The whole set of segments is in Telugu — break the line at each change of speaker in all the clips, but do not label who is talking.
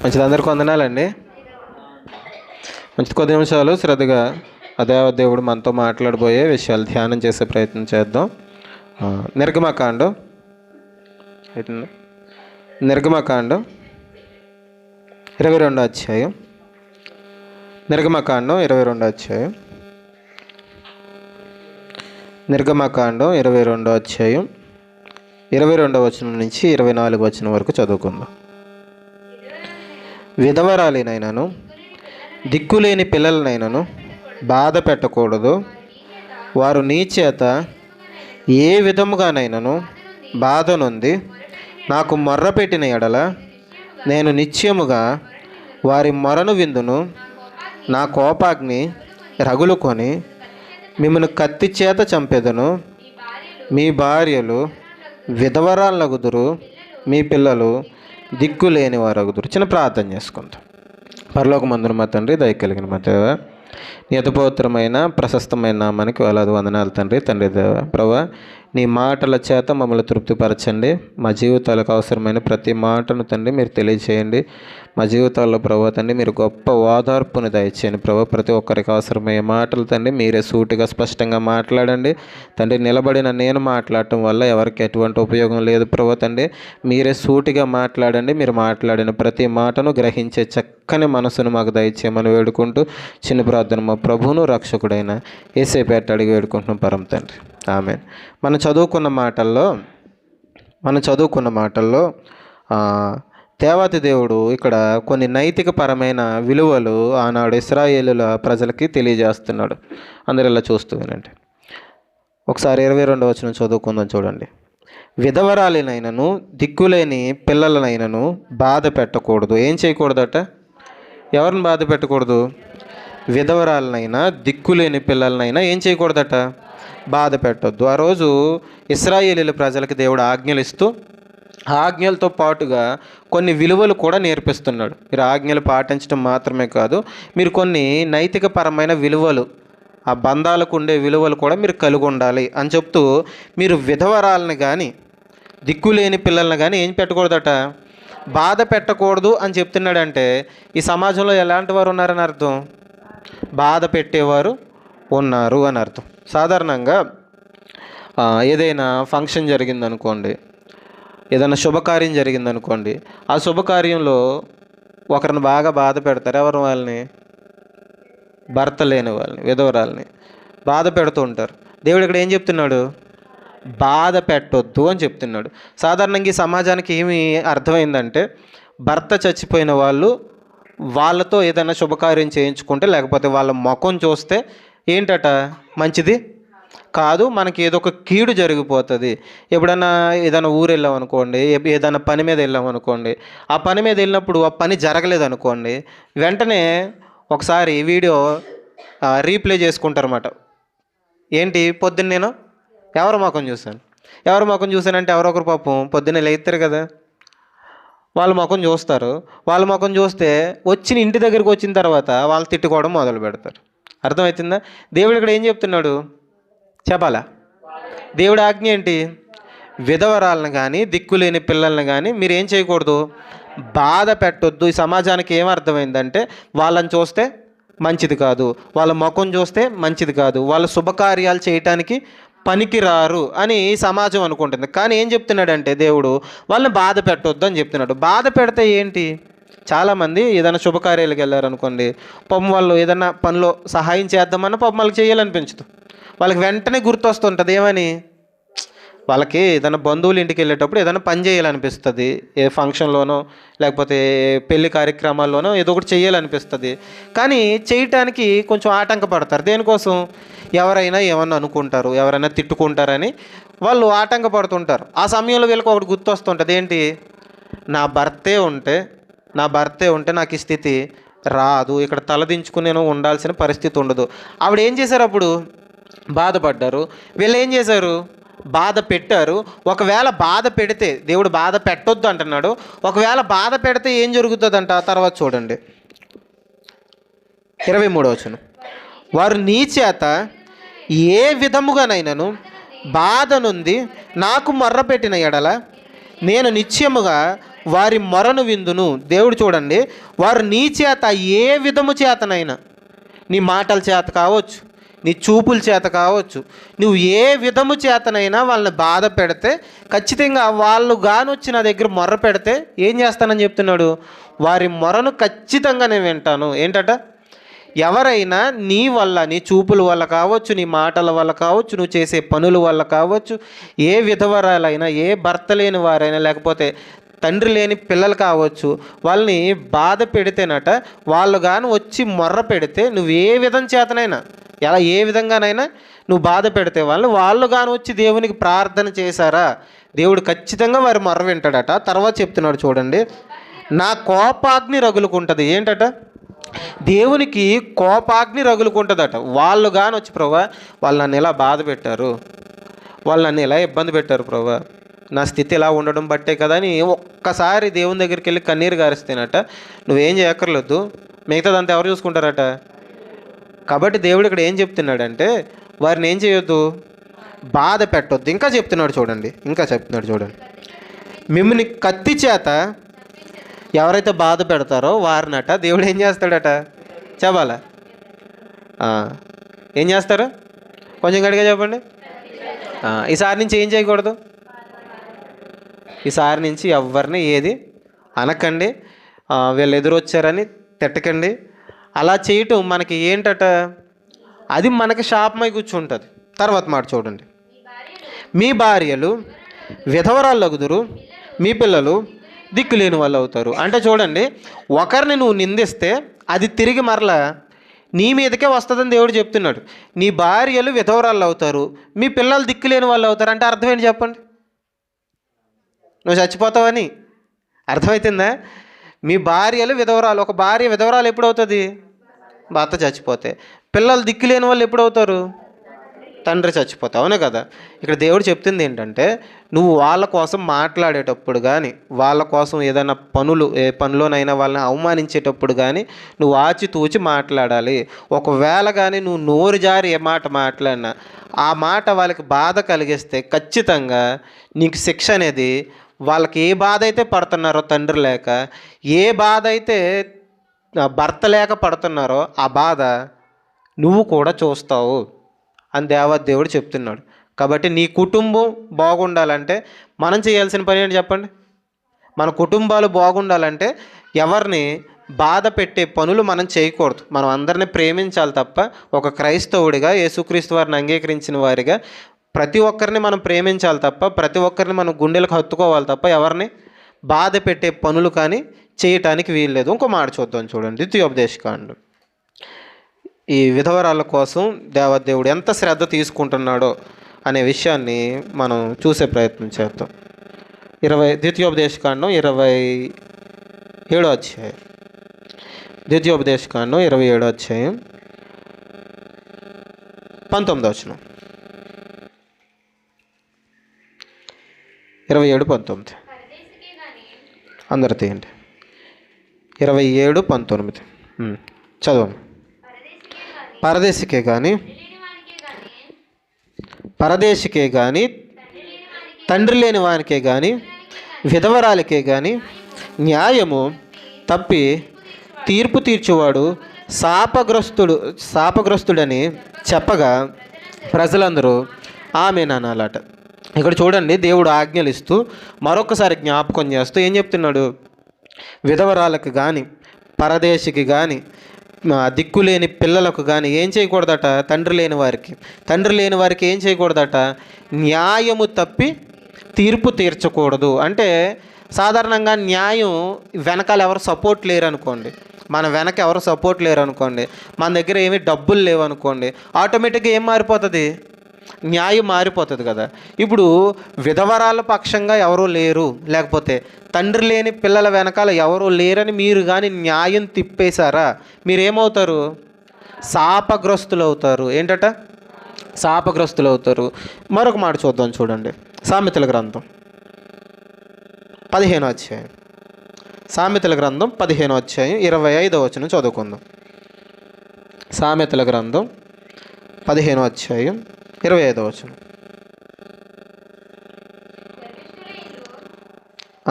మంచిది, అందరికీ వందనాలండి. మంచి కొద్ది నిమిషాలు శ్రద్ధగా అదే దేవుడు మనతో మాట్లాడబోయే విషయాలు ధ్యానం చేసే ప్రయత్నం చేద్దాం. నిర్గమకాండం నిర్గమకాండం 22వ అధ్యాయం. నిర్గమకాండం 22వ అధ్యాయం. నిర్గమకాండం 22వ అధ్యాయం 22వ వచనం నుంచి 24వ వచనం వరకు చదువుకుందాం. విధవరాలినైనను దిక్కులేని పిల్లలనైనను బాధ పెట్టకూడదు. వారు నీ చేత ఏ విధముగానైనను బాధ నొంది నాకు మొర్ర పెట్టిన ఎడల నేను నిశ్చయముగా వారి మొరను విందును. నా కోపాగ్ని రగులుకొని మిమ్మల్ని కత్తి చేత చంపెదను. మీ భార్యలు విధవరాలగుదురు, మీ పిల్లలు దిక్కులేని వారగుదురు. చిన్న ప్రార్థన చేసుకుందాం. పరలోకమందున మా తండ్రి, దయ కలిగిన మా దేవ, నీ అద్భుతమైన ప్రశస్తమైన నామానికి వేలాది వందనాలు తండ్రి. తండ్రి దేవ, ప్రభా, నీ మాటల చేత మమ్మల్ని తృప్తిపరచండి. మా జీవితాలకు అవసరమైన ప్రతి మాటను తండ్రి మీరు తెలియచేయండి. మా జీవితాల్లో ప్రభా తండ్రి మీరు గొప్ప ఓదార్పుని దయచేయండి. ప్రభా, ప్రతి ఒక్కరికి అవసరమయ్యే మాటలు తండ్రి మీరే సూటిగా స్పష్టంగా మాట్లాడండి. తండ్రి, నిలబడిన నేను మాట్లాడటం వల్ల ఎవరికి ఎటువంటి ఉపయోగం లేదు. ప్రభా తండ్రి మీరే సూటిగా మాట్లాడండి. మీరు మాట్లాడిన ప్రతి మాటను గ్రహించే చక్కని మనసును మాకు దయచేయమని వేడుకుంటూ చిన్న ప్రార్థన మా ప్రభువును రక్షకుడైన యేసేపేట అడిగి వేడుకుంటున్నాం పరమ తండ్రి, ఆమేన్. మనం చదువుకున్న మాటల్లో దేవాతి దేవుడు ఇక్కడ కొన్ని నైతిక పరమైన విలువలు ఆనాడు ఇశ్రాయేలుల ప్రజలకి తెలియజేస్తున్నాడు. అందరు ఇలా చూస్తూ వినండి. ఒకసారి 22వ వచనం చదువుకుందాం, చూడండి. విధవరాలినైనను దిక్కులేని పిల్లలనైనను బాధ పెట్టకూడదు. ఏం చేయకూడదట? ఎవరిని బాధ పెట్టకూడదు? విధవరాలనైనా దిక్కులేని పిల్లలనైనా ఏం చేయకూడదట? బాధ పెట్టొద్దు. ఆ రోజు ఇశ్రాయేలీల ప్రజలకు దేవుడు ఆజ్ఞలు ఇస్తూ ఆజ్ఞలతో పాటుగా కొన్ని విలువలు కూడా నేర్పిస్తున్నాడు. మీరు ఆజ్ఞలు పాటించడం మాత్రమే కాదు, మీరు కొన్ని నైతిక పరమైన విలువలు, ఆ బంధాలకు ఉండే విలువలు కూడా మీరు కలిగి ఉండాలి అని చెప్తూ, మీరు విధవరాలను కానీ దిక్కులేని పిల్లల్ని కానీ ఏం పెట్టకూడదట? బాధ పెట్టకూడదు అని చెప్తున్నాడంటే ఈ సమాజంలో ఎలాంటి వారు ఉన్నారని అర్థం? బాధ పెట్టేవారు ఉన్నారు అని అర్థం. సాధారణంగా ఏదైనా ఫంక్షన్ జరిగిందనుకోండి, ఏదైనా శుభకార్యం జరిగిందనుకోండి, ఆ శుభకార్యంలో ఒకరిని బాగా బాధ పెడతారు. ఎవరు? వాళ్ళని, భర్త లేని వాళ్ళని, విధవరాలని బాధ పెడుతూ ఉంటారు. దేవుడు ఇక్కడ ఏం చెప్తున్నాడు? బాధ పెట్టొద్దు అని చెప్తున్నాడు. సాధారణంగా ఈ సమాజానికి ఏమి అర్థమైందంటే, భర్త చచ్చిపోయిన వాళ్ళు వాళ్ళతో ఏదైనా శుభకార్యం చేయించుకుంటే, లేకపోతే వాళ్ళ ముఖం చూస్తే ఏంటట? మంచిది కాదు, మనకి ఏదో ఒక కీడు జరిగిపోతుంది. ఎప్పుడన్నా ఏదైనా ఊరు వెళ్ళామనుకోండి, ఏదైనా పని మీద వెళ్ళామనుకోండి, ఆ పని మీద వెళ్ళినప్పుడు ఆ పని జరగలేదు అనుకోండి, వెంటనే ఒకసారి వీడియో రీప్లే చేసుకుంటారన్నమాట. ఏంటి? పొద్దున్న నేను ఎవరి ముఖం చూశానంటే ఎవరొకరు పాపం పొద్దున్నే లేస్తారు కదా, వాళ్ళ ముఖం చూస్తారు. వాళ్ళ ముఖం చూస్తే ఇంటి దగ్గరికి వచ్చిన తర్వాత వాళ్ళు తిట్టుకోవడం మొదలు పెడతారు. అర్థమవుతుందా? దేవుడు ఇక్కడ ఏం చెప్తున్నాడు చెప్పాలా? దేవుడి ఆజ్ఞ ఏంటి? విధవరాలను కానీ దిక్కులేని పిల్లల్ని కానీ మీరు ఏం చేయకూడదు? బాధ పెట్టొద్దు. ఈ సమాజానికి ఏమర్థమైందంటే, వాళ్ళని చూస్తే మంచిది కాదు, వాళ్ళ ముఖం చూస్తే మంచిది కాదు, వాళ్ళ శుభకార్యాలు చేయటానికి పనికిరారు అని సమాజం అనుకుంటుంది. కానీ ఏం చెప్తున్నాడంటే దేవుడు, వాళ్ళని బాధ పెట్టొద్దు అని చెప్తున్నాడు. బాధ పెడితే ఏంటి? చాలామంది ఏదైనా శుభకార్యాలకు వెళ్ళారనుకోండి, పాపం వాళ్ళు ఏదైనా పనిలో సహాయం చేద్దామన్నా పాపం వాళ్ళకి చేయాలనిపించదు. వాళ్ళకి వెంటనే గుర్తొస్తుంటుంది ఏమని? వాళ్ళకి ఏదైనా బంధువులు ఇంటికి వెళ్ళేటప్పుడు ఏదైనా పని చేయాలనిపిస్తుంది. ఏ ఫంక్షన్లోనో లేకపోతే పెళ్లి కార్యక్రమాల్లోనో ఏదో ఒకటి చేయాలనిపిస్తుంది. కానీ చేయటానికి కొంచెం ఆటంకపడతారు. దేనికోసం? ఎవరైనా ఏమన్నా అనుకుంటారు, ఎవరైనా తిట్టుకుంటారని వాళ్ళు ఆటంకపడుతుంటారు. ఆ సమయంలో వీళ్ళకి ఒకటి గుర్తొస్తుంటుంది. ఏంటి? నా భర్తే ఉంటే నాకు ఈ స్థితి రాదు, ఇక్కడ తలదించుకుని నేను ఉండాల్సిన పరిస్థితి ఉండదు. ఆవిడ ఏం చేశారు? అప్పుడు బాధపడ్డారు. వీళ్ళు ఏం చేశారు? బాధ పెట్టారు. ఒకవేళ బాధ పెడితే, దేవుడు బాధ పెట్టొద్దు అంటున్నాడు, ఒకవేళ బాధ పెడితే ఏం జరుగుతుందంట? తర్వాత చూడండి 23వ వచనం. వారు నీ చేత ఏ విధముగానైనను బాధ నుండి నాకు మొర్ర పెట్టిన ఎడల నేను నిశ్చయముగా వారి మొరను విందును. దేవుడు చూడండి, వారు నీ చేత ఏ విధము చేతనైనా, నీ మాటల చేత కావచ్చు, నీ చూపుల చేత కావచ్చు, నువ్వు ఏ విధము చేతనైనా వాళ్ళని బాధ పెడితే ఖచ్చితంగా వాళ్ళు గానొచ్చి నా దగ్గర మొర్ర పెడితే ఏం చేస్తానని చెప్తున్నాడు, వారి మొరను ఖచ్చితంగా నేను వింటాను. ఏంటట, ఎవరైనా నీ వల్ల, నీ చూపుల వల్ల కావచ్చు, నీ మాటల వల్ల కావచ్చు, నువ్వు చేసే పనుల వల్ల కావచ్చు, ఏ విధవరాలైనా, ఏ భర్త లేని వారైనా, లేకపోతే తండ్రి లేని పిల్లలు కావచ్చు, వాళ్ళని బాధ పెడితేనట, వాళ్ళు కానీ వచ్చి మొర్ర పెడితే నువ్వు ఏ విధం చేతనైనా, ఎలా ఏ విధంగానైనా నువ్వు బాధ పెడితే వాళ్ళు కానీ వచ్చి దేవునికి ప్రార్థన చేశారా, దేవుడు ఖచ్చితంగా వారి మొర్ర వింటాడట. తర్వాత చెప్తున్నాడు చూడండి, నా కోపాగ్ని రగులుకుంటుంది. ఏంటట, దేవునికి కోపాగ్ని రగులుకుంటుందట. వాళ్ళు కానీ వచ్చి, ప్రభా వాళ్ళు నన్ను ఇలా బాధ పెట్టారు, వాళ్ళు నన్ను ఇలా ఇబ్బంది పెట్టారు ప్రభా, నా స్థితి ఇలా ఉండడం బట్టే కదా అని ఒక్కసారి దేవుని దగ్గరికి వెళ్ళి కన్నీరు గారిస్తేనట, నువ్వేం చేయక్కర్లేదు, మిగతాదంతా ఎవరు చూసుకుంటారట. కాబట్టి దేవుడు ఇక్కడ ఏం చెప్తున్నాడంటే, వారిని ఏం చేయొద్దు, బాధ పెట్టొద్దు. ఇంకా చెప్తున్నాడు చూడండి, ఇంకా చెప్తున్నాడు చూడండి, మిమ్మల్ని కత్తి చేత ఎవరైతే బాధ పెడతారో వారినట దేవుడు ఏం చేస్తాడట చెప్పాలా, ఏం చేస్తారు కొంచెం గట్టిగా చెప్పండి. ఈసారి నుంచి ఏం చేయకూడదు, ఈసారి నుంచి ఎవరిని ఏది అనకండి, వీళ్ళు ఎదురొచ్చారని తిట్టకండి. అలా చేయటం మనకి ఏంటట, అది మనకి శాపమై కూర్చుంటుంది. తర్వాత మాట చూడండి, మీ భార్యలు విధవరాళ్ళగుదురు, మీ పిల్లలు దిక్కులేని వాళ్ళు అవుతారు. అంటే చూడండి, ఒకరిని నువ్వు నిందిస్తే అది తిరిగి మరలా నీ మీదకే వస్తుందని దేవుడు చెప్తున్నాడు. నీ భార్యలు విధవరాళ్ళు అవుతారు, మీ పిల్లలు దిక్కులేని వాళ్ళు అవుతారు. అంటే అర్థం ఏంటి చెప్పండి, నువ్వు చచ్చిపోతావని అర్థమవుతుందా? మీ భార్యలు విధవరాలు, ఒక భార్య విధవరాలు ఎప్పుడవుతుంది, భర్త చచ్చిపోతే. పిల్లలు దిక్కులేని వాళ్ళు ఎప్పుడవుతారు, తండ్రి చచ్చిపోతావు, అవునే కదా. ఇక్కడ దేవుడు చెప్తుంది ఏంటంటే, నువ్వు వాళ్ళ కోసం మాట్లాడేటప్పుడు కానీ, వాళ్ళ కోసం ఏదైనా ఏ పనిలోనైనా వాళ్ళని అవమానించేటప్పుడు కానీ నువ్వు ఆచితూచి మాట్లాడాలి. ఒకవేళ కానీ నువ్వు నోరు జారి ఏ మాట మాట్లాడినా ఆ మాట వాళ్ళకి బాధ కలిగిస్తే ఖచ్చితంగా నీకు శిక్ష అనేది, వాళ్ళకి ఏ బాధ అయితే పడుతున్నారో తండ్రి లేక, ఏ బాధ అయితే భర్త లేక పడుతున్నారో ఆ బాధ నువ్వు కూడా చూస్తావు అని దేవదేవుడు చెప్తున్నాడు. కాబట్టి నీ కుటుంబం బాగుండాలంటే మనం చేయాల్సిన పని ఏంటి చెప్పండి, మన కుటుంబాలు బాగుండాలంటే ఎవరిని బాధ పెట్టే పనులు మనం చేయకూడదు. మనం అందరినీ ప్రేమించాలి తప్ప, ఒక క్రైస్తవుడిగా యేసుక్రీస్తు వారిని అంగీకరించిన వారిగా ప్రతి ఒక్కరిని మనం ప్రేమించాలి తప్ప, ప్రతి ఒక్కరిని మనం గుండెలకు హత్తుకోవాలి తప్ప, ఎవరిని బాధ పెట్టే పనులు కానీ చేయటానికి వీల్లేదు. ఇంకో మాట చూద్దాం చూడండి, ద్వితీయోపదేశకాండం. ఈ విధవరాల కోసం దేవదేవుడు ఎంత శ్రద్ధ తీసుకుంటున్నాడో అనే విషయాన్ని మనం చూసే ప్రయత్నం చేద్దాం. ద్వితీయోపదేశకాండం 27వ అధ్యాయం, ద్వితీయోపదేశకాండం 27వ అధ్యాయం 19వ వచనం, 27-19 అందరు తీయండి. 27-19 చదవండి. పరదేశికే కానీ తండ్రి లేని వానికే కానీ విధవరాలికే కానీ న్యాయము తప్పి తీర్పు తీర్చువాడు శాపగ్రస్తుడని చెప్పగా ప్రజలందరూ ఆమేన్ అనాలట. ఇక్కడ చూడండి, దేవుడు ఆజ్ఞలు ఇస్తూ మరొకసారి జ్ఞాపకం చేస్తూ ఏం చెప్తున్నాడు, విధవరాలకు కానీ పరదేశికి కానీ దిక్కులేని పిల్లలకు కానీ ఏం చేయకూడదట, తండ్రి లేని వారికి ఏం చేయకూడదట, న్యాయము తప్పి తీర్పు తీర్చకూడదు. అంటే సాధారణంగా న్యాయం వెనకాల ఎవరు సపోర్ట్ లేరు అనుకోండి, మన వెనక ఎవరు సపోర్ట్ లేరు అనుకోండి, మన దగ్గర ఏమీ డబ్బులు లేవు అనుకోండి, ఆటోమేటిక్గా ఏం మారిపోతుంది, న్యాయం మారిపోతుంది కదా. ఇప్పుడు విధవరాల పక్షంగా ఎవరూ లేరు, లేకపోతే తండ్రి లేని పిల్లల వెనకాల ఎవరూ లేరని మీరు కానీ న్యాయం తిప్పేశారా, మీరేమవుతారు, శాపగ్రస్తులు అవుతారు. ఏంటట, శాపగ్రస్తులు అవుతారు. మరొక మాట చూద్దాం చూడండి, సామెతల గ్రంథం 15వ అధ్యాయం, సామెతల గ్రంథం 15వ అధ్యాయం 25వ వచనం చదువుకుందాం. సామెతల గ్రంథం 15వ అధ్యాయం 25వ వచనం.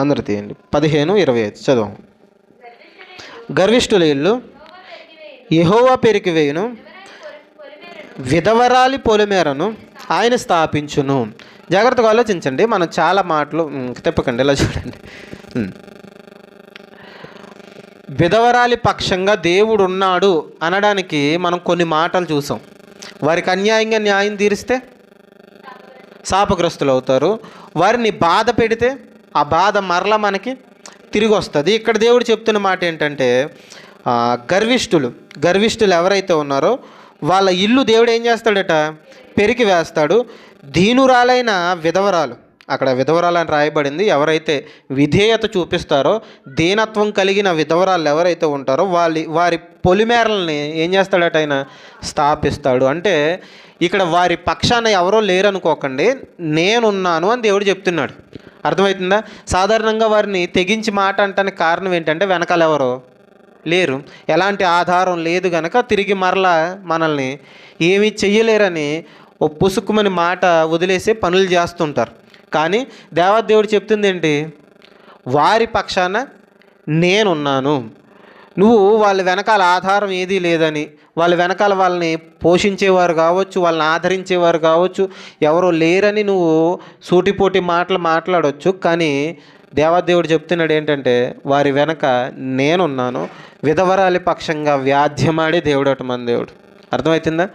అందరు తీయండి. 15-25 చదవం. గర్విష్ఠుల ఇల్లు యెహోవా పెరికివేయును, విధవరాలి పొలిమేరను ఆయన స్థాపించును. జాగ్రత్తగా ఆలోచించండి. మనం చాలా మాటలు తిప్పకండి, ఇలా చూడండి. విధవరాలి పక్షంగా దేవుడు ఉన్నాడు అనడానికి మనం కొన్ని మాటలు చూసాం. వారికి అన్యాయంగా న్యాయం తీరిస్తే శాపగ్రస్తులు అవుతారు. వారిని బాధ పెడితే ఆ బాధ మరలా మనకి తిరిగి వస్తుంది. ఇక్కడ దేవుడు చెప్తున్న మాట ఏంటంటే, గర్విష్ఠులు ఎవరైతే ఉన్నారో వాళ్ళ ఇల్లు దేవుడు ఏం చేస్తాడట, పెరికి వేస్తాడు. దీనురాలైన విధవరాలు, అక్కడ విధవరాలు అని రాయబడింది. ఎవరైతే విధేయత చూపిస్తారో, దీనత్వం కలిగిన విధవరాలు ఎవరైతే ఉంటారో వారి పొలిమేరల్ని ఏం చేస్తాడట, ఆయన స్థాపిస్తాడు. అంటే ఇక్కడ వారి పక్షాన ఎవరో లేరనుకోకండి, నేనున్నాను అని దేవుడు చెప్తున్నాడు. అర్థమవుతుందా? సాధారణంగా వారిని తెగించి మాట అంటానికి కారణం ఏంటంటే, వెనకాల ఎవరో లేరు, ఎలాంటి ఆధారం లేదు కనుక తిరిగి మరలా మనల్ని ఏమీ చెయ్యలేరని ఓ పుసుకుమని మాట వదిలేసే పనులు చేస్తుంటారు. కానీ దేవదేవుడు చెప్తుంది ఏంటి, వారి పక్షాన నేనున్నాను. నువ్వు వాళ్ళ వెనకాల ఆధారం ఏదీ లేదని, వాళ్ళ వెనకాల వాళ్ళని పోషించేవారు కావచ్చు, వాళ్ళని ఆదరించేవారు కావచ్చు, ఎవరో లేరని నువ్వు సూటిపోటి మాటలు మాట్లాడవచ్చు. కానీ దేవదేవుడు చెప్తున్నాడు ఏంటంటే, వారి వెనక నేనున్నాను. విధవరాలి పక్షంగా వ్యాధ్యమాడే దేవుడు అటు మన దేవుడు. అర్థమవుతుందా?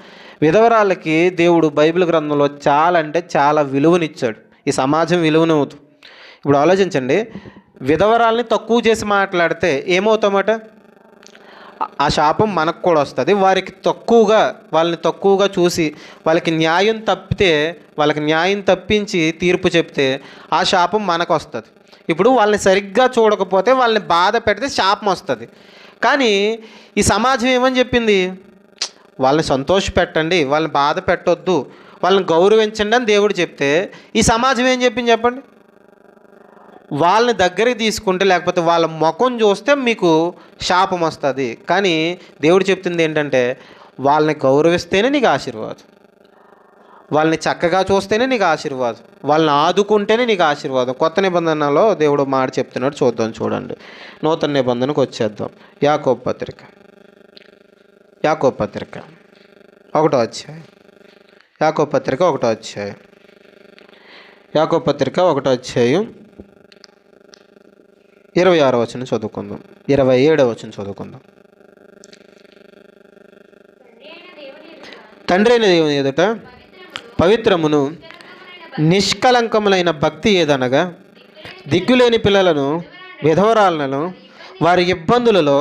విధవరాలకి దేవుడు బైబిల్ గ్రంథంలో చాలా అంటే చాలా విలువనిచ్చాడు. ఈ సమాజం విలువనవుతూ. ఇప్పుడు ఆలోచించండి, విధవరాల్ని తక్కువ చేసి మాట్లాడితే ఏమవుతామట, ఆ శాపం మనకు కూడా వస్తుంది. వాళ్ళని తక్కువగా చూసి వాళ్ళకి న్యాయం తప్పించి తీర్పు చెప్తే ఆ శాపం మనకు వస్తుంది. ఇప్పుడు వాళ్ళని సరిగ్గా చూడకపోతే, వాళ్ళని బాధ పెడితే శాపం వస్తుంది. కానీ ఈ సమాజం ఏమని చెప్పింది, వాళ్ళని సంతోషపెట్టండి, వాళ్ళని బాధ పెట్టొద్దు, వాళ్ళని గౌరవించండి అని దేవుడు చెప్తే, ఈ సమాజం ఏం చెప్పింది చెప్పండి, వాళ్ళని దగ్గరికి తీసుకుంటే లేకపోతే వాళ్ళ ముఖం చూస్తే మీకు శాపం వస్తుంది. కానీ దేవుడు చెప్తుంది ఏంటంటే, వాళ్ళని గౌరవిస్తేనే నీకు ఆశీర్వాదం, వాళ్ళని చక్కగా చూస్తేనే నీకు ఆశీర్వాదం, వాళ్ళని ఆదుకుంటేనే నీకు ఆశీర్వాదం. కొత్త నిబంధనలో దేవుడు మాట చెప్తున్నాడు, చూడండి. నూతన నిబంధనకు వచ్చేద్దాం. యాకోబు పత్రిక 1వ అధ్యాయం. యాకోబు పత్రిక 1వ అధ్యాయం. యాకోబు పత్రిక 1వ అధ్యాయం 26వ వచనం చదువుకుందాం, 27వ వచనం చదువుకుందాం. తండ్రి అయిన దేవుని ఎదుట పవిత్రమును నిష్కలంకములైన భక్తి ఏదనగా, దిక్కులేని పిల్లలను విధవరాలను వారి ఇబ్బందులలో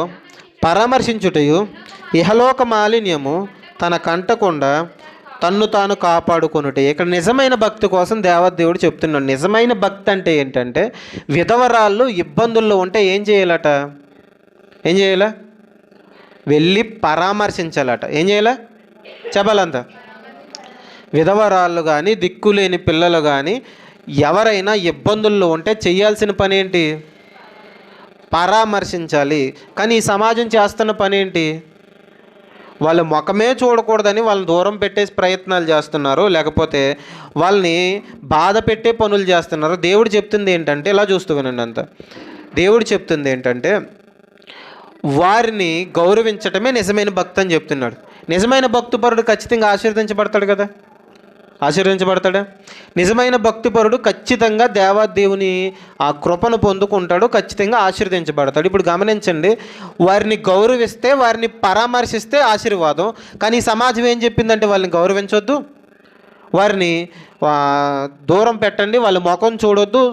పరామర్శించుటయు, ఇహలోక మాలిన్యము తన కంటకుండా తన్ను తాను కాపాడుకొనుటే. ఇక్కడ నిజమైన భక్తి కోసం దేవదేవుడు చెప్తున్నాడు. నిజమైన భక్తి అంటే ఏంటంటే, విధవరాళ్ళు ఇబ్బందుల్లో ఉంటే ఏం చేయాలట, వెళ్ళి పరామర్శించాలట. ఏం చేయాల చెప్పాలంతా. విధవరాళ్ళు కానీ దిక్కులేని పిల్లలు కానీ ఎవరైనా ఇబ్బందుల్లో ఉంటే చేయాల్సిన పని ఏంటి, పరామర్శించాలి. కానీ ఈ సమాజం చేస్తున్న పని ఏంటి, వాళ్ళ ముఖమే చూడకూడదని వాళ్ళని దూరం పెట్టేసి ప్రయత్నాలు చేస్తున్నారు, లేకపోతే వాళ్ళని బాధ పెట్టే పనులు చేస్తున్నారు. దేవుడు చెప్తుంది ఏంటంటే, ఇలా చూస్తూ వినండి అంతా. దేవుడు చెప్తుంది ఏంటంటే, వారిని గౌరవించటమే నిజమైన భక్తి అని చెప్తున్నాడు. నిజమైన భక్తిపరుడు ఖచ్చితంగా ఆశీర్వదించబడతాడు కదా, ఆశీర్వదించబడతాడా? నిజమైన భక్తిపరుడు ఖచ్చితంగా దేవాదేవుని ఆ కృపను పొందుకుంటాడు, ఖచ్చితంగా ఆశీర్వదించబడతాడు. ఇప్పుడు గమనించండి, వారిని గౌరవిస్తే, వారిని పరామర్శిస్తే ఆశీర్వాదం. కానీ సమాజం ఏం చెప్పిందంటే, వాళ్ళని గౌరవించొద్దు, వారిని దూరం పెట్టండి, వాళ్ళ ముఖం చూడొద్దు,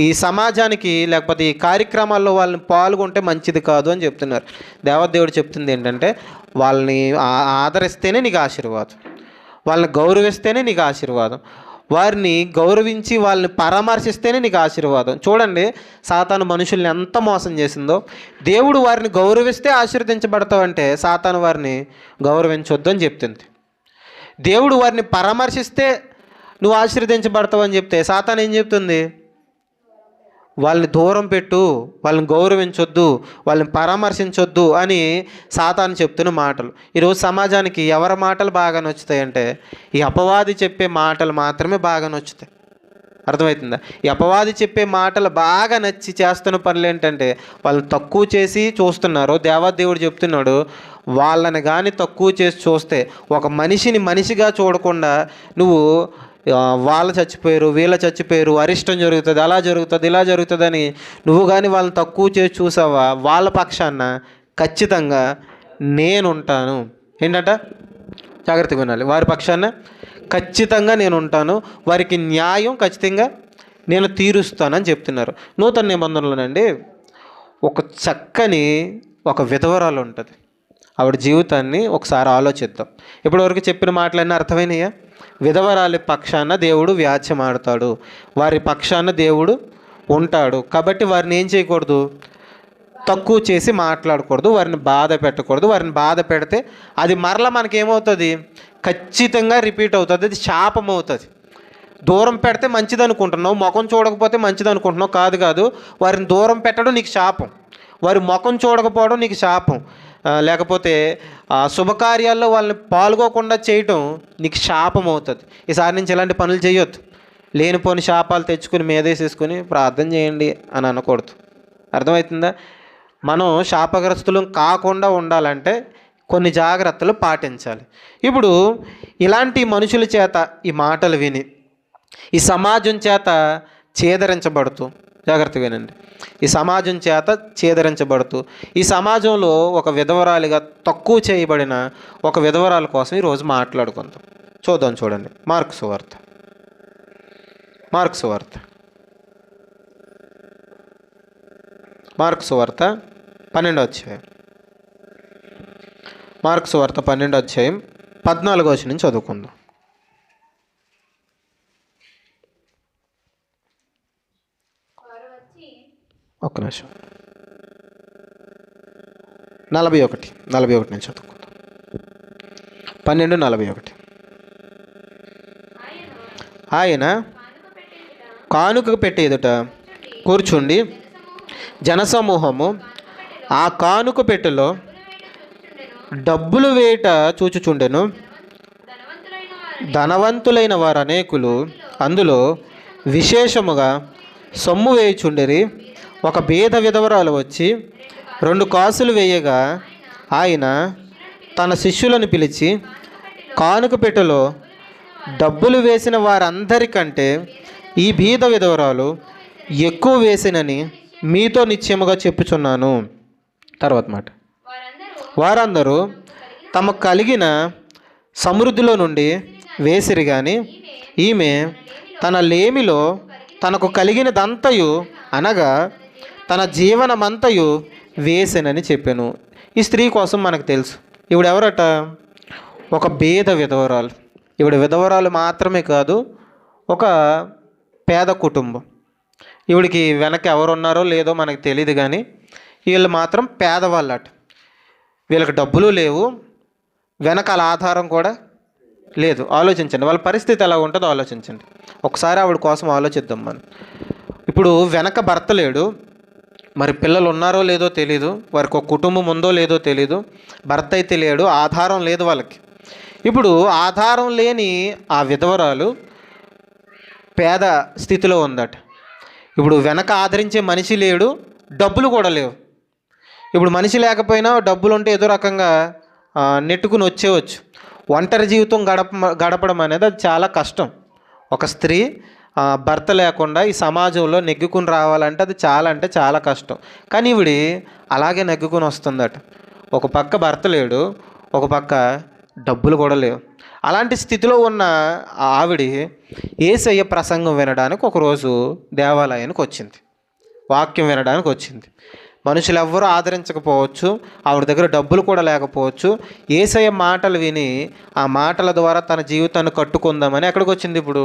ఈ సమాజానికి లేకపోతే ఈ కార్యక్రమాల్లో వాళ్ళని పాల్గొంటే మంచిది కాదు అని చెప్తున్నారు. దేవదేవుడు చెప్తుంది ఏంటంటే, వాళ్ళని ఆదరిస్తేనే నీకు ఆశీర్వాదం, వాళ్ళని గౌరవిస్తేనే నీకు ఆశీర్వాదం, వారిని గౌరవించి వాళ్ళని పరామర్శిస్తేనే నీకు ఆశీర్వాదం. చూడండి, సాతాను మనుషుల్ని ఎంత మోసం చేసిందో. దేవుడు వారిని గౌరవిస్తే ఆశీర్వదించబడతావంటే, సాతాను వారిని గౌరవించొద్దు అని చెప్తుంది. దేవుడు వారిని పరామర్శిస్తే నువ్వు ఆశీర్వదించబడతావు అని చెప్తే, సాతాను ఏం చెప్తుంది, వాళ్ళని దూరం పెట్టు, వాళ్ళని గౌరవించొద్దు, వాళ్ళని పరామర్శించొద్దు అని సాతాను చెప్తున్న మాటలు. ఈరోజు సమాజానికి ఎవరి మాటలు బాగా నచ్చుతాయంటే, ఈ అపవాది చెప్పే మాటలు మాత్రమే బాగా నచ్చుతాయి. అర్థమవుతుందా? ఈ అపవాది చెప్పే మాటలు బాగా నచ్చి చేస్తున్న పనులు ఏంటంటే వాళ్ళని తక్కువ చేసి చూస్తున్నారు. దేవాదేవుడు చెప్తున్నాడు, వాళ్ళని కానీ తక్కువ చేసి చూస్తే, ఒక మనిషిని మనిషిగా చూడకుండా నువ్వు వాళ్ళు చచ్చిపోయారు, వీళ్ళ చచ్చిపోయారు, అరిష్టం జరుగుతుంది, అలా జరుగుతుంది, ఇలా జరుగుతుందని నువ్వు కానీ వాళ్ళని తక్కువ చేసి చూసావా, వాళ్ళ పక్షాన ఖచ్చితంగా నేనుంటాను. ఏంటంట? జాగ్రత్తగా వినాలి. వారి పక్షాన ఖచ్చితంగా నేను ఉంటాను, వారికి న్యాయం ఖచ్చితంగా నేను తీరుస్తానని చెప్తున్నారు. నూతన నిబంధనలోనండి ఒక చక్కని ఒక విధవరాలు ఉంటుంది. ఆవిడ జీవితాన్ని ఒకసారి ఆలోచిద్దాం. ఇప్పటివరకు చెప్పిన మాటలన్నీ అర్థమైనయా? విధవరాలి పక్షాన దేవుడు వ్యాజ్యమాడతాడు, వారి పక్షాన దేవుడు ఉంటాడు. కాబట్టి వారిని ఏం చేయకూడదు? తక్కువ చేసి మాట్లాడకూడదు, వారిని బాధ పెట్టకూడదు. వారిని బాధ పెడితే అది మరలా మనకేమవుతుంది? ఖచ్చితంగా రిపీట్ అవుతుంది, అది శాపం అవుతుంది. దూరం పెడితే మంచిది అనుకుంటున్నావు, ముఖం చూడకపోతే మంచిది అనుకుంటున్నావు. కాదు, వారిని దూరం పెట్టడం నీకు శాపం, వారి ముఖం చూడకపోవడం నీకు శాపం, లేకపోతే శుభకార్యాల్లో వాళ్ళని పాల్గొకుండా చేయటం నీకు శాపం అవుతుంది. ఈసారి నుంచి ఇలాంటి పనులు చేయొద్దు. లేనిపోని శాపాలు తెచ్చుకుని మీదేసేసుకుని ప్రార్థన చేయండి అని అనకూడదు. అర్థమవుతుందా? మనం శాపగ్రస్తులం కాకుండా ఉండాలంటే కొన్ని జాగ్రత్తలు పాటించాలి. ఇప్పుడు ఇలాంటి మనుషుల చేత ఈ మాటలు విని ఈ సమాజం చేత ఛేదరించబడుతూ, జాగ్రత్తగా వినండి, ఈ సమాజం చేత ఛేదరించబడుతూ ఈ సమాజంలో ఒక విధవరాలిగా తక్కువ చేయబడిన ఒక విధవరాల కోసం ఈరోజు మాట్లాడుకుందాం. చూడండి, మార్కు సువార్త 12వ అధ్యాయం. మార్కు సువార్త 12వ అధ్యాయం 14వ వచనం నుంచి చదువుకుందాం. ఒక్క నిమిషం. 41 నుంచి చదువుకుందాం. 12:41. ఆయన కానుక పెట్టి ఎదుట కూర్చుండి జనసమూహము ఆ కానుక పెట్టెలో డబ్బులు వేట చూచుచుండెను. ధనవంతులైన వారు అనేకులు అందులో విశేషముగా సొమ్ము వేయుచుండిరి. ఒక బీద విధవరాలు వచ్చి 2 కాసులు వేయగా ఆయన తన శిష్యులను పిలిచి, కానుక పెట్టెలో డబ్బులు వేసిన వారందరికంటే ఈ బీద విధవరాలు ఎక్కువ వేసినని మీతో నిశ్చయముగా చెప్పుచున్నాను. తర్వాత మాట, వారందరూ తమకు కలిగిన సమృద్ధిలో నుండి వేసిరి కానీ ఈమె తన లేమిలో తనకు కలిగినదంతయు అనగా తన జీవనమంతయు వేసెనని చెప్పాను. ఈ స్త్రీ కోసం మనకు తెలుసు, ఈవిడ ఎవరట? ఒక బీద విధవరాలు. ఈవిడ విధవరాలు మాత్రమే కాదు, ఒక పేద కుటుంబం. ఈవిడికి వెనక ఎవరున్నారో లేదో మనకు తెలియదు, కానీ వీళ్ళు మాత్రం పేదవాళ్ళట. వీళ్ళకి డబ్బులు లేవు, వెనకాల ఆధారం కూడా లేదు. ఆలోచించండి, వాళ్ళ పరిస్థితి ఎలా ఉంటుందో ఆలోచించండి. ఒకసారి ఆవిడ కోసం ఆలోచిద్దాం మనం. ఇప్పుడు వెనక భర్త లేడు, మరి పిల్లలు ఉన్నారో లేదో తెలీదు, వారికి ఒక కుటుంబం ఉందో లేదో తెలీదు, భర్త అయితే లేడు, ఆధారం లేదు వాళ్ళకి. ఇప్పుడు ఆధారం లేని ఆ విధవరాలు పేద స్థితిలో ఉందట. ఇప్పుడు వెనక ఆదరించే మనిషి లేడు, డబ్బులు కూడా లేవు. ఇప్పుడు మనిషి లేకపోయినా డబ్బులు ఉంటే ఏదో రకంగా నెట్టుకుని వచ్చేవచ్చు. ఒంటరి జీవితం గడపడం అనేది అది చాలా కష్టం. ఒక స్త్రీ భర్త లేకుండా ఈ సమాజంలో నెగ్గుకుని రావాలంటే అది చాలా అంటే చాలా కష్టం. కానీ ఈవిడి అలాగే నెగ్గుకుని వస్తుందట. ఒక పక్క భర్త లేడు, ఒక పక్క డబ్బులు కూడా లేవు. అలాంటి స్థితిలో ఉన్న ఆవిడ యేసయ్య ప్రసంగం వినడానికి ఒకరోజు దేవాలయానికి వచ్చింది, వాక్యం వినడానికి వచ్చింది. మనుషులు ఎవ్వరూ ఆదరించకపోవచ్చు, ఆవిడ దగ్గర డబ్బులు కూడా లేకపోవచ్చు. యేసయ్య మాటలు విని ఆ మాటల ద్వారా తన జీవితాన్ని కట్టుకుందామని ఎక్కడికి వచ్చింది? ఇప్పుడు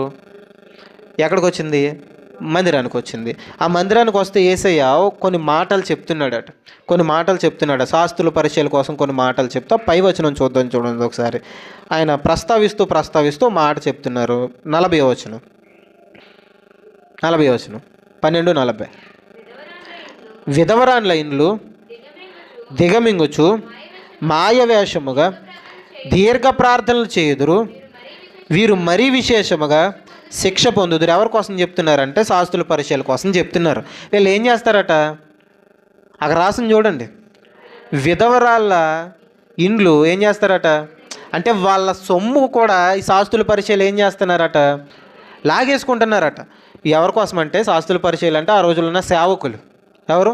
ఎక్కడికి వచ్చింది? మందిరానికి వచ్చింది. ఆ మందిరానికి వస్తే యేసయ్య కొన్ని మాటలు చెప్తున్నాడు. శాస్త్రుల పరిచయాల కోసం కొన్ని మాటలు చెప్తా పై వచనం చూడండి ఒకసారి. ఆయన ప్రస్తావిస్తూ మాట చెప్తున్నారు. 40వ వచనం 12:40. విధవరాన్ల ఇండ్లు దిగమింగుచు మాయవేషముగా దీర్ఘ ప్రార్థనలు చేయుదురు. వీరు మరీ విశేషముగా శిక్ష పొందుదురు. ఎవరి కోసం చెప్తున్నారంటే శాస్త్రుల పరిచయాల కోసం చెప్తున్నారు. వీళ్ళు ఏం చేస్తారట, అక్కడ రాసింది చూడండి, విధవరాళ్ళ ఇండ్లు ఏం చేస్తారట అంటే వాళ్ళ సొమ్ము కూడా ఈ శాస్త్రుల పరిచయాలు ఏం చేస్తున్నారట, లాగేసుకుంటున్నారట. ఎవరి కోసం అంటే శాస్త్రుల పరిచయాలు అంటే ఆ రోజుల్లో ఉన్న సేవకులు. ఎవరు?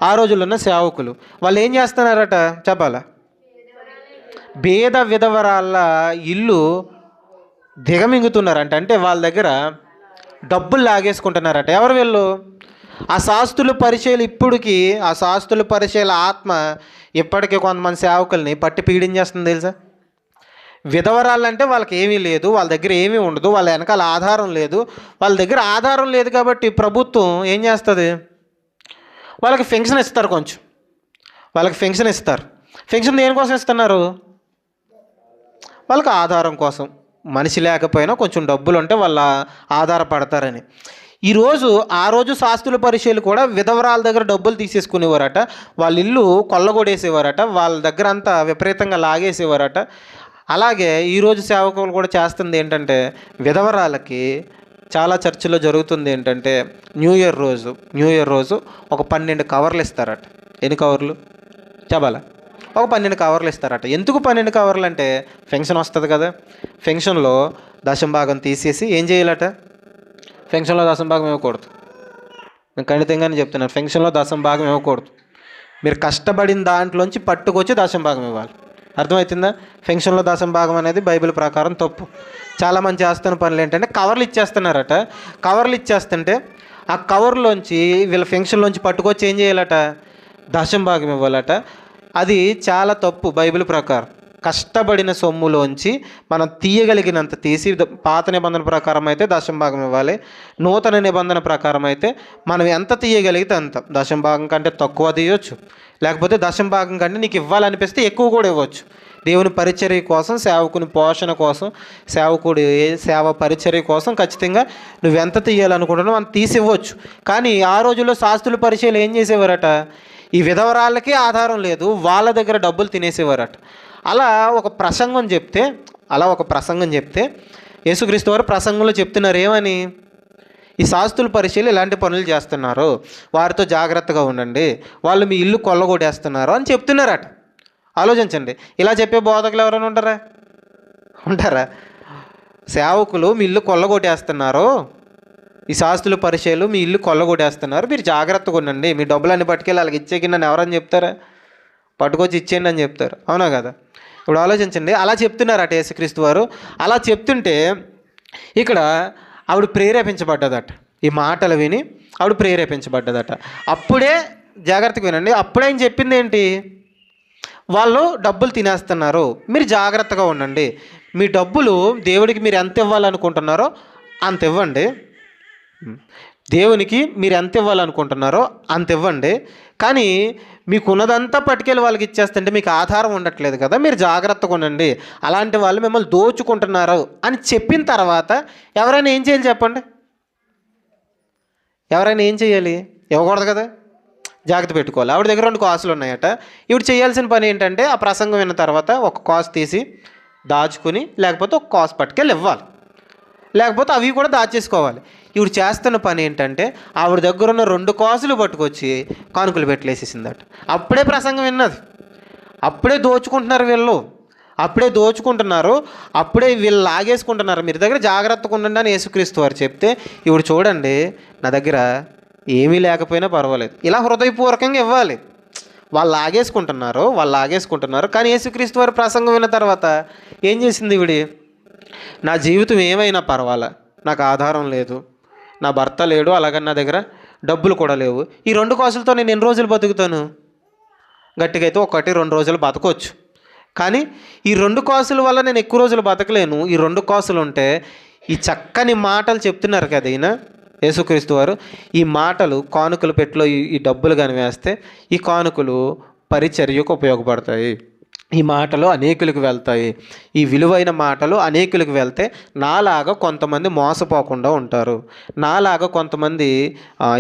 ఆ రోజుల్లో ఉన్న సేవకులు. వాళ్ళు ఏం చేస్తున్నారట చెప్పాలా, భేద విధవరాళ్ళ ఇల్లు దిగమింగుతున్నారంట. అంటే వాళ్ళ దగ్గర డబ్బులు లాగేసుకుంటున్నారట. ఎవరు వీళ్ళు? ఆ శాస్త్రుల పరిచయాలు ఇప్పటికీ, ఆ శాస్త్రుల పరిచయాల ఆత్మ ఇప్పటికీ కొంతమంది సేవకుల్ని పట్టి పీడించేస్తుంది తెలుసా. విధవరాలంటే వాళ్ళకి ఏమీ లేదు, వాళ్ళ దగ్గర ఏమీ ఉండదు, వాళ్ళ వెనకాల ఆధారం లేదు. వాళ్ళ దగ్గర ఆధారం లేదు కాబట్టి ప్రభుత్వం ఏం చేస్తుంది, వాళ్ళకి పెన్షన్ ఇస్తారు. కొంచెం వాళ్ళకి పెన్షన్ ఇస్తారు. పెన్షన్ దేనికోసం ఇస్తున్నారు? వాళ్ళకి ఆధారం కోసం. మనిషి లేకపోయినా కొంచెం డబ్బులు ఉంటే వాళ్ళ ఆధారపడతారని. ఆ రోజు శాస్త్రుల పరిచయాలు కూడా విధవరాల దగ్గర డబ్బులు తీసేసుకునేవారట. వాళ్ళ ఇల్లు కొల్లగొడేసేవారట. వాళ్ళ దగ్గర అంతా విపరీతంగా లాగేసేవారట. అలాగే ఈరోజు సేవకులు కూడా చేస్తుంది ఏంటంటే, విధవరాలకి చాలా చర్చిలో జరుగుతుంది ఏంటంటే, న్యూ ఇయర్ రోజు ఒక 12 కవర్లు ఇస్తారట. ఎన్ని కవర్లు చెప్పాలా? ఒక 12 కవర్లు ఇస్తారట. ఎందుకు 12 కవర్లు అంటే, పెన్షన్ వస్తుంది కదా, పెన్షన్లో దశంభాగం తీసేసి ఏం చేయాలట, పెన్షన్లో దశంభాగం ఇవ్వకూడదు. నేను ఖండితంగానే చెప్తున్నాను, పెన్షన్లో దశంభాగం ఇవ్వకూడదు. మీరు కష్టపడిన దాంట్లోంచి పట్టుకొచ్చి దశంభాగం ఇవ్వాలి. అర్థమవుతుందా? పెన్షన్లో దశంభాగం అనేది బైబిల్ ప్రకారం తప్పు. చాలామంది చేస్తున్న పనులు ఏంటంటే కవర్లు ఇచ్చేస్తున్నారట. కవర్లు ఇచ్చేస్తుంటే ఆ కవర్లోంచి వీళ్ళ పెన్షన్లోంచి పట్టుకొచ్చి ఏం చేయాలట, దశంభాగం ఇవ్వాలట. అది చాలా తప్పు బైబిల్ ప్రకారం. కష్టపడిన సొమ్ములోంచి మనం తీయగలిగినంత తీసి, పాత నిబంధన ప్రకారం అయితే దశంభాగం ఇవ్వాలి. నూతన నిబంధన ప్రకారం అయితే మనం ఎంత తీయగలిగితే అంత. దశంభాగం కంటే తక్కువ తీయవచ్చు, లేకపోతే దశంభాగం కంటే నీకు ఇవ్వాలనిపిస్తే ఎక్కువ కూడా ఇవ్వచ్చు. దేవుని పరిచర్య కోసం, సేవకుని పోషణ కోసం, సేవకుడి సేవ పరిచర్య కోసం ఖచ్చితంగా నువ్వెంత తీయాలనుకుంటున్నావు అంత తీసి ఇవ్వచ్చు. కానీ ఆ రోజుల్లో శాస్త్రుల పరిచయాలు ఏం చేసేవారట, ఈ విధవరాళ్ళకి ఆధారం లేదు, వాళ్ళ దగ్గర డబ్బులు తినేసేవారట. అలా ఒక ప్రసంగం చెప్తే యేసుక్రీస్తు వారు ప్రసంగంలో చెప్తున్నారు ఏమని, ఈ శాస్త్రుల పరిచయాలు ఇలాంటి పనులు చేస్తున్నారు, వారితో జాగ్రత్తగా ఉండండి, వాళ్ళు మీ ఇల్లు కొల్లగొట్టేస్తున్నారు అని చెప్తున్నారట. ఆలోచించండి, ఇలా చెప్పే బోధకులు ఎవరైనా ఉంటారా? సేవకులు మీ ఇల్లు కొల్లగొట్టేస్తున్నారు, ఈ శాస్త్రుల పరిచయాలు మీ ఇల్లు కొల్లగొట్టేస్తున్నారు, మీరు జాగ్రత్తగా ఉండండి, మీ డబ్బులన్నీ పట్టుకెళ్ళి వాళ్ళకి ఇచ్చేకి నన్ను ఎవరని చెప్తారా? పట్టుకొచ్చి ఇచ్చేయండి అని చెప్తారు. అవునా కదా? ఇప్పుడు ఆలోచించండి, అలా చెప్తున్నారట యేసుక్రీస్తు వారు. అలా చెప్తుంటే ఇక్కడ ఆవిడ ప్రేరేపించబడ్డదట. ఈ మాటలు విని ఆవిడ ప్రేరేపించబడ్డదట. అప్పుడే జాగ్రత్తగా వినండి, అప్పుడే ఆయన చెప్పింది ఏంటి, వాళ్ళు డబ్బులు తినేస్తున్నారు, మీరు జాగ్రత్తగా ఉండండి, మీ డబ్బులు దేవుడికి మీరు ఎంత ఇవ్వాలనుకుంటున్నారో అంత ఇవ్వండి, దేవునికి మీరు ఎంత ఇవ్వాలనుకుంటున్నారో అంత ఇవ్వండి, కానీ మీకున్నదంతా పట్టుకెళ్ళి వాళ్ళకి ఇచ్చేస్తుంటే మీకు ఆధారం ఉండట్లేదు కదా, మీరు జాగ్రత్తగా ఉండండి, అలాంటి వాళ్ళు మిమ్మల్ని దోచుకుంటున్నారు అని చెప్పిన తర్వాత ఎవరైనా ఏం చేయాలి చెప్పండి? ఎవరైనా ఏం చేయాలి? ఇవ్వకూడదు కదా, జాగ్రత్త పెట్టుకోవాలి. ఆవిడ దగ్గర 2 కాసులు ఉన్నాయట. ఇప్పుడు చేయాల్సిన పని ఏంటంటే, ఆ ప్రసంగం విన్న తర్వాత ఒక కాసు తీసి దాచుకుని, లేకపోతే ఒక కాసు పట్టుకెళ్ళి ఇవ్వాలి, లేకపోతే అవి కూడా దాచేసుకోవాలి. ఇవి చేస్తున్న పని ఏంటంటే, ఆవిడ దగ్గర ఉన్న 2 కాసులు పట్టుకొచ్చి కానుకలు పెట్టలేసేసిందట. అప్పుడే ప్రసంగం విన్నది. అప్పుడే దోచుకుంటున్నారు వీళ్ళు, అప్పుడే వీళ్ళు లాగేసుకుంటున్నారు. మీరు దగ్గర జాగ్రత్తగా ఉండండి అని యేసుక్రీస్తు వారు చెప్తే, ఇప్పుడు చూడండి, నా దగ్గర ఏమీ లేకపోయినా పర్వాలేదు, ఇలా హృదయపూర్వకంగా ఇవ్వాలి. వాళ్ళు లాగేసుకుంటున్నారు. కానీ యేసుక్రీస్తు వారి ప్రసంగం విన్న తర్వాత ఏం చేసింది ఈవిడ, నా జీవితం ఏమైనా పర్వాలా, నాకు ఆధారం లేదు, నా భర్త లేడు, అలాగని నా దగ్గర డబ్బులు కూడా లేవు, ఈ 2 కాసులతో నేను ఎన్ని రోజులు బతుకుతాను? గట్టిగా అయితే 1-2 రోజులు బతకొచ్చు, కానీ ఈ 2 కాసుల వల్ల నేను ఎక్కువ రోజులు బతకలేను. ఈ 2 కాసులు ఉంటే, ఈ చక్కని మాటలు చెప్తున్నారు కదా ఈయన యేసుక్రీస్తు వారు, ఈ మాటలు కానుకల పెట్టెలో ఈ డబ్బులు కానీ వేస్తే, ఈ కానుకలు పరిచర్యకు ఉపయోగపడతాయి. ఈ మాటలు అనేకులకు వెళ్తాయి. ఈ విలువైన మాటలు అనేకులకు వెళ్తే నాలాగా కొంతమంది మోసపోకుండా ఉంటారు. నాలాగా కొంతమంది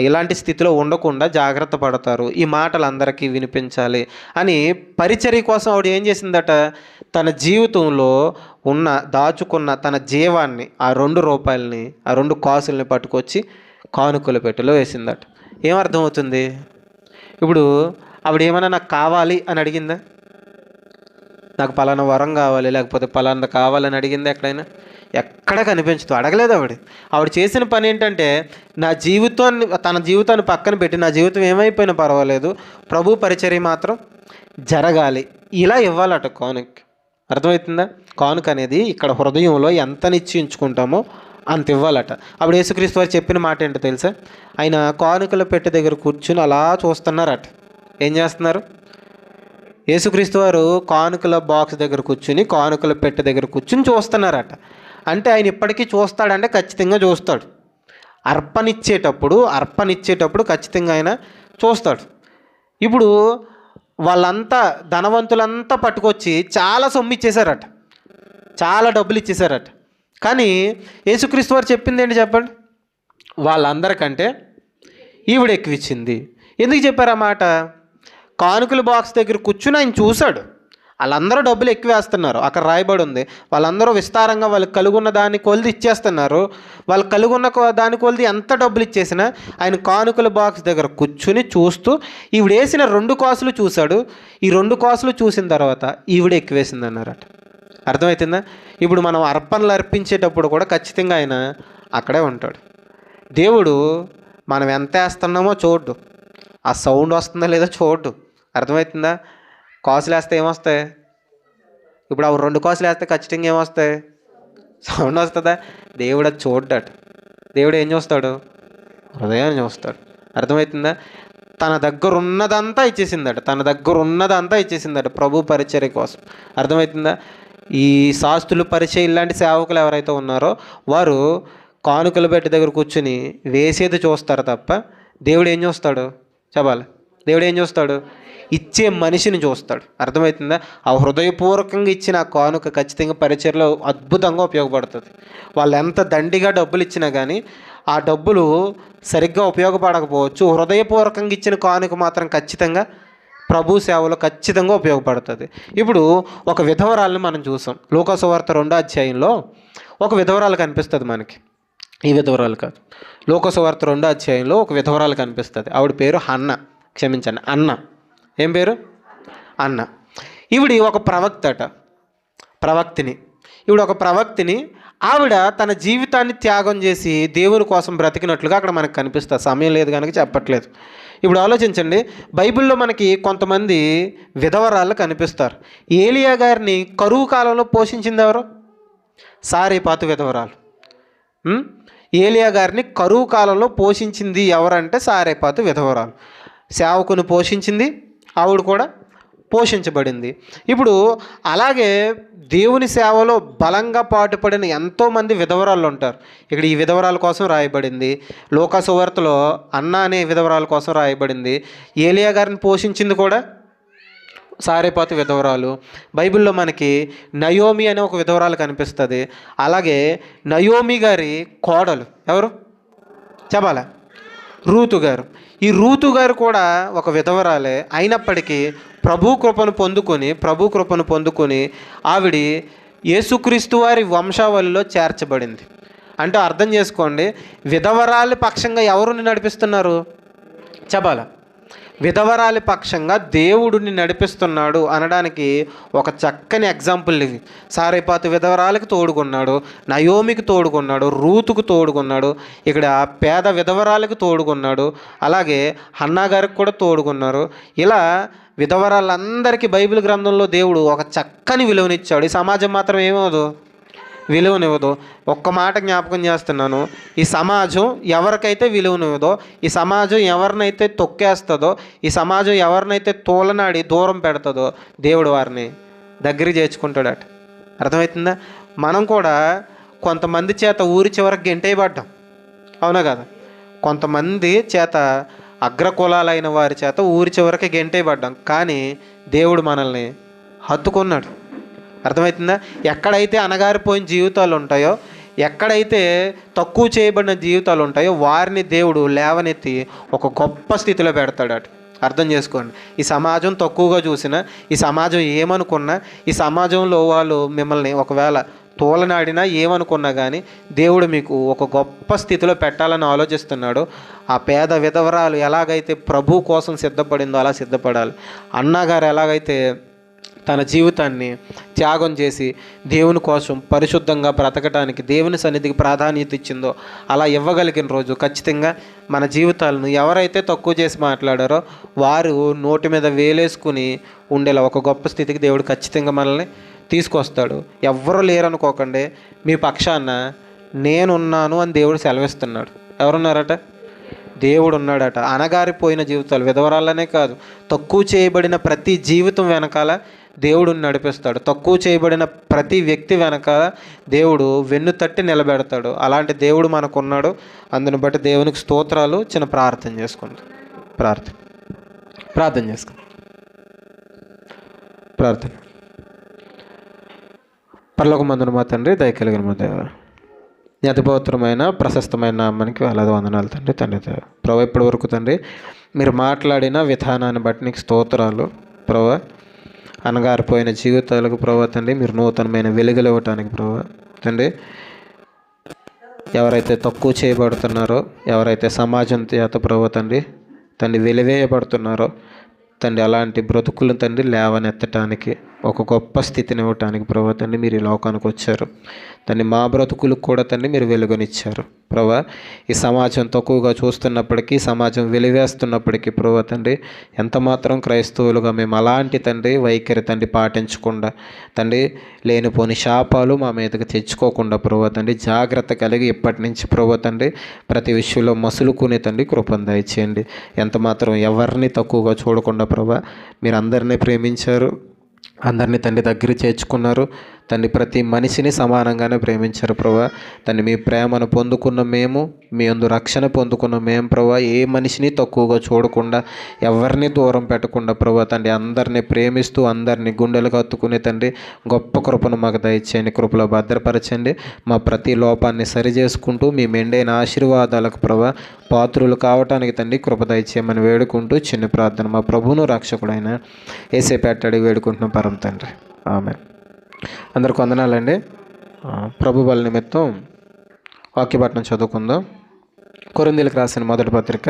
ఇలాంటి స్థితిలో ఉండకుండా జాగ్రత్త పడతారు. ఈ మాటలు అందరికీ వినిపించాలి అని పరిచర్య కోసం ఆవిడ ఏం చేసిందట, తన జీవితంలో దాచుకున్న తన జీవాన్ని, ఆ 2 రూపాయలని, ఆ 2 కాసుల్ని పట్టుకొచ్చి కానుకల పెట్టెలో వేసిందట. ఏమర్థమవుతుంది? ఇప్పుడు ఆవిడ ఏమైనా నాకు కావాలి అని అడిగిందా? నాకు పలానా వరం కావాలి, లేకపోతే పలానా కావాలని అడిగింది ఎక్కడైనా? ఎక్కడ కనిపించదు. అడగలేదు ఆవిడ చేసిన పని ఏంటంటే, తన జీవితాన్ని పక్కన పెట్టి, నా జీవితం ఏమైపోయినా పర్వాలేదు, ప్రభు పరిచర్య మాత్రం జరగాలి, ఇలా ఇవ్వాలట కానుక. అర్థమవుతుందా? కానుక అనేది ఇక్కడ హృదయంలో ఎంత నిశ్చయించుకుంటామో అంత ఇవ్వాలట. అప్పుడు యేసుక్రీస్తు వారు చెప్పిన మాట ఏంటో తెలుసా? ఆయన కానుకల పెట్టె దగ్గర కూర్చుని అలా చూస్తున్నారట. ఏం చేస్తున్నారు? యేసుక్రీస్తు వారు కానుకల బాక్స్ దగ్గర కూర్చుని, కానుకల పెట్టె దగ్గర కూర్చుని చూస్తున్నారట. అంటే ఆయన ఇప్పటికీ చూస్తాడంటే ఖచ్చితంగా చూస్తాడు. అర్పణిచ్చేటప్పుడు ఖచ్చితంగా ఆయన చూస్తాడు. ఇప్పుడు వాళ్ళంతా ధనవంతులంతా పట్టుకొచ్చి చాలా సొమ్ము ఇచ్చేశారట, చాలా డబ్బులు ఇచ్చేశారట. కానీ యేసుక్రీస్తు వారు చెప్పింది ఏంటి చెప్పండి? వాళ్ళందరికంటే ఈవిడ ఎక్కువ ఇచ్చింది. ఎందుకు చెప్పారు ఆ మాట? కానుకల బాక్స్ దగ్గర కూర్చుని ఆయన చూశాడు. వాళ్ళందరూ డబ్బులు ఎక్కువ వేస్తున్నారు. అక్కడ రాయబడి ఉంది, వాళ్ళందరూ విస్తారంగా వాళ్ళకి కలుగున్న దాన్ని కొలిది ఇచ్చేస్తున్నారు. వాళ్ళు కలుగున్న దాని కొలిది ఎంత డబ్బులు ఇచ్చేసినా ఆయన కానుకల బాక్స్ దగ్గర కూర్చుని చూస్తూ ఈవిడ వేసిన 2 కాసులు చూశాడు. ఈ 2 కాసులు చూసిన తర్వాత ఈవిడ ఎక్కువ వేసింది అన్నారట. అర్థమవుతుందా? ఇప్పుడు మనం అర్పణలు అర్పించేటప్పుడు కూడా ఖచ్చితంగా ఆయన అక్కడే ఉంటాడు. దేవుడు మనం ఎంత వేస్తున్నామో చూడ్డు, ఆ సౌండ్ వస్తుందో లేదో చూడ్డు. అర్థమవుతుందా? కాసులు వేస్తే ఏమొస్తాయి? ఇప్పుడు ఆ 2 కాసులు వేస్తే ఖచ్చితంగా ఏమొస్తాయి? సౌండ్ వస్తుందా? దేవుడు అది చూడ్డాడు. దేవుడు ఏం చూస్తాడు? హృదయాన్ని చూస్తాడు. అర్థమవుతుందా? తన దగ్గర ఉన్నదంతా ఇచ్చేసిందట ప్రభు పరిచర్య కోసం. అర్థమవుతుందా? ఈ శాస్త్రులు, పరిచయం ఇలాంటి సేవకులు ఎవరైతే ఉన్నారో వారు కానుకల పెట్టె దగ్గర కూర్చుని వేసేది చూస్తారు తప్ప దేవుడు ఏం చూస్తాడు చెప్పాలి? దేవుడు ఏం చూస్తాడు? ఇచ్చే మనిషిని చూస్తాడు. అర్థమవుతుందా? ఆ హృదయపూర్వకంగా ఇచ్చిన ఆ కానుక ఖచ్చితంగా పరిచర్యలో అద్భుతంగా ఉపయోగపడుతుంది. వాళ్ళు ఎంత దండిగా డబ్బులు ఇచ్చినా కానీ ఆ డబ్బులు సరిగ్గా ఉపయోగపడకపోవచ్చు. హృదయపూర్వకంగా ఇచ్చిన కానుక మాత్రం ఖచ్చితంగా ప్రభు సేవలో ఖచ్చితంగా ఉపయోగపడుతుంది. ఇప్పుడు ఒక విధవరాలను మనం చూసాం. లూకా సువార్త 2వ అధ్యాయంలో ఒక విధవరాలు కనిపిస్తుంది మనకి. ఈ విధవరాలు కాదు, లూకా సువార్త 2వ అధ్యాయంలో ఒక విధవరాలు కనిపిస్తుంది. ఆవిడ పేరు అన్న. ఏం పేరు? అన్న. ఈవిడ ఒక ప్రవక్తిని. ఆవిడ తన జీవితాన్ని త్యాగం చేసి దేవుని కోసం బ్రతికినట్లుగా అక్కడ మనకు కనిపిస్తుంది. సమయం లేదు కనుక చెప్పట్లేదు. ఇప్పుడు ఆలోచించండి, బైబిల్లో మనకి కొంతమంది విధవరాళ్ళు కనిపిస్తారు. ఏలియా గారిని కరువు కాలంలో పోషించింది ఎవరు? సారేపాతు విధవరాలు. ఏలియా గారిని కరువు కాలంలో పోషించింది ఎవరంటే సారేపాతు విధవరాలు. సేవకుని పోషించింది, ఆవిడ కూడా పోషించబడింది. ఇప్పుడు అలాగే దేవుని సేవలో బలంగా పాటుపడిన ఎంతోమంది విధవరాళ్ళు ఉంటారు. ఇక్కడ ఈ విధవరాల కోసం రాయబడింది. లూకా సువార్తలో అన్న అనే విధవరాల కోసం రాయబడింది. ఏలియా గారిని పోషించింది కూడా సారేపాతు విధవరాలు. బైబిల్లో మనకి నయోమి అనే ఒక విధవరాలు కనిపిస్తుంది. అలాగే నయోమి గారి కోడలు ఎవరు చెప్పాలా? రూతు గారు. ఈ రూతు గారు కూడా ఒక విధవరాలే. అయినప్పటికీ ప్రభు కృపను పొందుకొని ఆవిడ యేసుక్రీస్తు వారి వంశావళిలో చేర్చబడింది. అంటే అర్థం చేసుకోండి, విధవరాలి పక్షంగా ఎవరుని నడిపిస్తున్నారు చెప్పాలా? విధవరాలి పక్షంగా దేవుడిని నడిపిస్తున్నాడు అనడానికి ఒక చక్కని ఎగ్జాంపుల్ ఇవి. సారేపాతు విధవరాలకి తోడుకున్నాడు, నయోమికి తోడుకున్నాడు, రూతుకు తోడుకున్నాడు, ఇక్కడ పేద విధవరాలకు తోడుకున్నాడు, అలాగే హన్నా గారికి కూడా తోడుకున్నారు. ఇలా విధవరాలందరికీ బైబిల్ గ్రంథంలో దేవుడు ఒక చక్కని విలువనిచ్చాడు. ఈ సమాజం మాత్రం ఏమవదు, విలువనివ్వదు. ఒక్క మాట జ్ఞాపకం చేస్తున్నాను, ఈ సమాజం ఎవరికైతే విలువనివ్వదో, ఈ సమాజం ఎవరినైతే తొక్కేస్తుందో, ఈ సమాజం ఎవరినైతే తోలనాడి దూరం పెడుతుందో దేవుడు వారిని దగ్గరికి చేర్చుకుంటాడట. అర్థమవుతుందా? మనం కూడా కొంతమంది చేత ఊరి చివరికి గెంటేయబడ్డాం, అవునా కదా? కొంతమంది చేత అగ్రకులాలైన వారి చేత ఊరి చివరికి గెంటేయబడ్డాం. కానీ దేవుడు మనల్ని హత్తుకున్నాడు. అర్థమవుతుందా? ఎక్కడైతే అణగారిపోయిన జీవితాలు ఉంటాయో, ఎక్కడైతే తక్కువ చేయబడిన జీవితాలు ఉంటాయో వారిని దేవుడు లేవనెత్తి ఒక గొప్ప స్థితిలో పెడతాడట. అర్థం చేసుకోండి. ఈ సమాజం తక్కువగా చూసినా, ఈ సమాజం ఏమనుకున్నా, ఈ సమాజంలో వాళ్ళు మిమ్మల్ని ఒకవేళ తోలనాడినా ఏమనుకున్నా కానీ దేవుడు మీకు ఒక గొప్ప స్థితిలో పెట్టాలని ఆలోచిస్తున్నాడు. ఆ పేద విధవరాలు ఎలాగైతే ప్రభు కోసం సిద్ధపడిందో అలా సిద్ధపడాలి. అన్నగారు ఎలాగైతే తన జీవితాన్ని త్యాగం చేసి దేవుని కోసం పరిశుద్ధంగా బ్రతకడానికి దేవుని సన్నిధికి ప్రాధాన్యత ఇచ్చిందో అలా ఇవ్వగలిగిన రోజు ఖచ్చితంగా మన జీవితాలను ఎవరైతే తక్కువ చేసి మాట్లాడారో వారు నోటి మీద వేలేసుకుని ఉండేలా ఒక గొప్ప స్థితికి దేవుడు ఖచ్చితంగా మనల్ని తీసుకొస్తాడు. ఎవ్వరూ లేరనుకోకండి, మీ పక్షాన నేనున్నాను అని దేవుడు సెలవిస్తున్నాడు. ఎవరున్నారట? దేవుడు ఉన్నాడట. అణగారిపోయిన జీవితాలు, విధవరాలనే కాదు, తక్కువ చేయబడిన ప్రతి జీవితం వెనకాల దేవుడు నడిపిస్తాడు. తక్కువ చేయబడిన ప్రతి వ్యక్తి వెనకాల దేవుడు వెన్ను తట్టి నిలబెడతాడు. అలాంటి దేవుడు మనకున్నాడు. అందుని బట్టి దేవునికి స్తోత్రాలు. చిన్న ప్రార్థన చేసుకుందాం. ప్రార్థన చేసుకుందాం. ప్రార్థన. పరలోకమందున మా తండ్రి, దయ కలిగిన మా దేవ, నీ అతిపవిత్రమైన ప్రశస్తమైన నామానికి వేలాది వందనాలు తండ్రి. ప్రభు ఇప్పటి వరకు తండ్రి మీరు మాట్లాడిన విధానాన్ని బట్టి నీకు స్తోత్రాలు. ప్రభు అణగారిపోయిన జీవితాలకు ప్రభు తండ్రి మీరు నూతనమైన వెలుగులు ఇవ్వటానికి ప్రభు తండ్రి, ఎవరైతే తక్కువ చేయబడుతున్నారో, ఎవరైతే సమాజం చేత ప్రభు తండ్రి వెలివేయబడుతున్నారో తండ్రి, అలాంటి బ్రతుకులను తండ్రి లేవనెత్తటానికి, ఒక గొప్ప స్థితిని ఇవ్వటానికి ప్రభు తండ్రి మీరు ఈ లోకానికి వచ్చారు తండ్రి. మా బ్రతుకులకు కూడా తండ్రి మీరు వెలుగునిచ్చారు ప్రభు. ఈ సమాజం తక్కువగా చూస్తున్నప్పటికీ, సమాజం వెలివేస్తున్నప్పటికీ ప్రభు తండ్రి ఎంతమాత్రం క్రైస్తవులుగా మేము అలాంటి తండ్రి వైఖరి తండ్రి పాటించకుండా తండ్రి, లేనిపోని శాపాలు మా మీదకి తెచ్చుకోకుండా ప్రభు తండ్రి జాగ్రత్త కలిగి ఇప్పటి నుంచి ప్రభు తండ్రి ప్రతి విషయంలో మసులుకునే తండ్రి కృపను దయచేయండి. ఎంతమాత్రం ఎవరిని తక్కువగా చూడకుండా ప్రభు మీరు అందరినీ ప్రేమించారు, అందరినీ తండ్రి దగ్గర చేర్చుకున్నారు తండ్రి. ప్రతి మనిషిని సమానంగానే ప్రేమించారు ప్రభా తండ్రి. మీ ప్రేమను పొందుకున్న మేము, మీ యందు రక్షణ పొందుకున్న మేము ప్రభా, ఏ మనిషిని తక్కువగా చూడకుండా, ఎవరిని దూరం పెట్టకుండా ప్రభా తండ్రి అందరినీ ప్రేమిస్తూ అందరినీ గుండెలకు హత్తుకునే తండ్రి గొప్ప కృపను మాకు దయచేయండి. కృపలో భద్రపరచండి. మా ప్రతి లోపాన్ని సరిచేసుకుంటూ మీ మెండైన ఆశీర్వాదాలకు ప్రభా పాత్రులు కావటానికి తండ్రి కృప దయచేయమని వేడుకుంటూ చిన్న ప్రార్థన మా ప్రభువును రక్షకుడైన యేసయ్య అడిగి వేడుకుంటున్నాం పరమ తండ్రి. ఆమేన్. అందరికి వందనాలండి. ప్రభు బల నిమిత్తం వాక్యపట్నం చదువుకుందాం. కొరింథీయులకు రాసిన మొదటి పత్రిక